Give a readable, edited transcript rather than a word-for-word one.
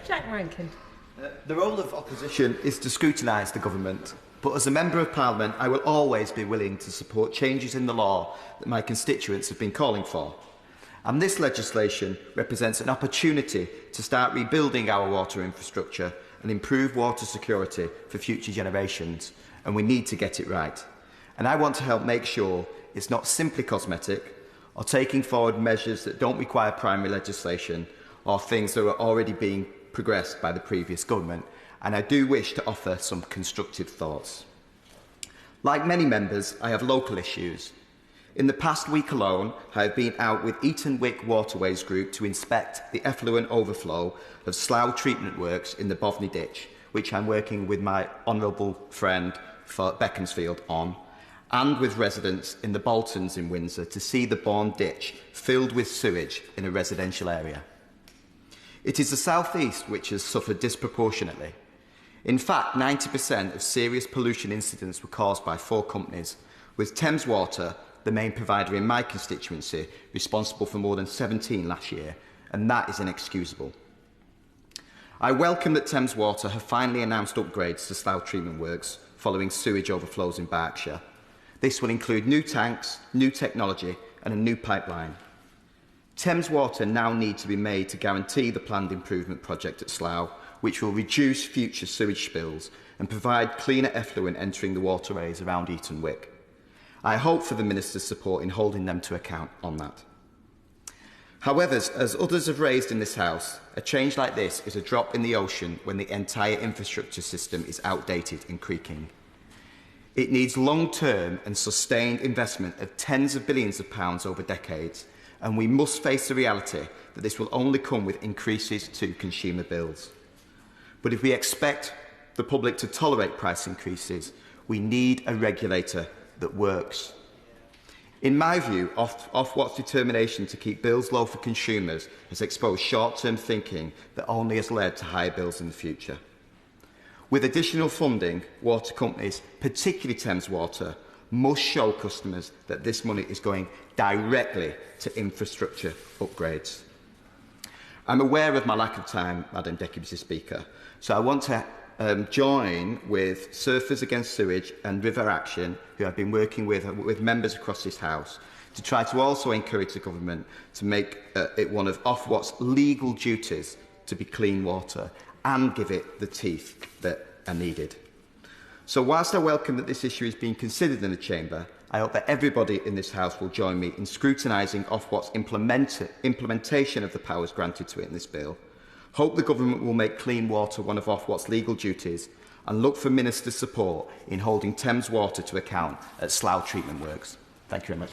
Jack Rankin. The role of opposition is to scrutinise the government, but as a Member of Parliament I will always be willing to support changes in the law that my constituents have been calling for. And this legislation represents an opportunity to start rebuilding our water infrastructure and improve water security for future generations, and we need to get it right. And I want to help make sure it's not simply cosmetic or taking forward measures that don't require primary legislation or things that are already being progressed by the previous government, and I do wish to offer some constructive thoughts. Like many members, I have local issues. In the past week alone, I have been out with Eton Wick Waterways Group to inspect the effluent overflow of Slough Treatment Works in the Boveney ditch, which I'm working with my honourable friend for Beaconsfield on, and with residents in the Boltons in Windsor to see the Bourne ditch filled with sewage in a residential area. It is the South East which has suffered disproportionately. In fact, 90% of serious pollution incidents were caused by 4 companies, with Thames Water, the main provider in my constituency, responsible for more than 17 last year, and that is inexcusable. I welcome that Thames Water have finally announced upgrades to Slough Treatment Works following sewage overflows in Berkshire. This will include new tanks, new technology and a new pipeline. Thames Water now need to be made to guarantee the planned improvement project at Slough, which will reduce future sewage spills and provide cleaner effluent entering the waterways around Eton Wick. I hope for the Minister's support in holding them to account on that. However, as others have raised in this House, a change like this is a drop in the ocean when the entire infrastructure system is outdated and creaking. It needs long-term and sustained investment of tens of billions of pounds over decades, and we must face the reality that this will only come with increases to consumer bills. But if we expect the public to tolerate price increases, we need a regulator that works. In my view, Ofwat's determination to keep bills low for consumers has exposed short-term thinking that only has led to higher bills in the future. With additional funding, water companies, particularly Thames Water, must show customers that this money is going directly to infrastructure upgrades. I'm aware of my lack of time, Madam Deputy Speaker, so I want to join with Surfers Against Sewage and River Action, who I've been working with members across this House, to try to also encourage the government to make it one of Ofwat's legal duties to be clean water and give it the teeth that are needed. So whilst I welcome that this issue is being considered in the Chamber, I hope that everybody in this House will join me in scrutinising Ofwat's implementation of the powers granted to it in this bill. Hope the government will make clean water one of Ofwat's legal duties and look for Minister's support in holding Thames Water to account at Slough Treatment Works. Thank you very much.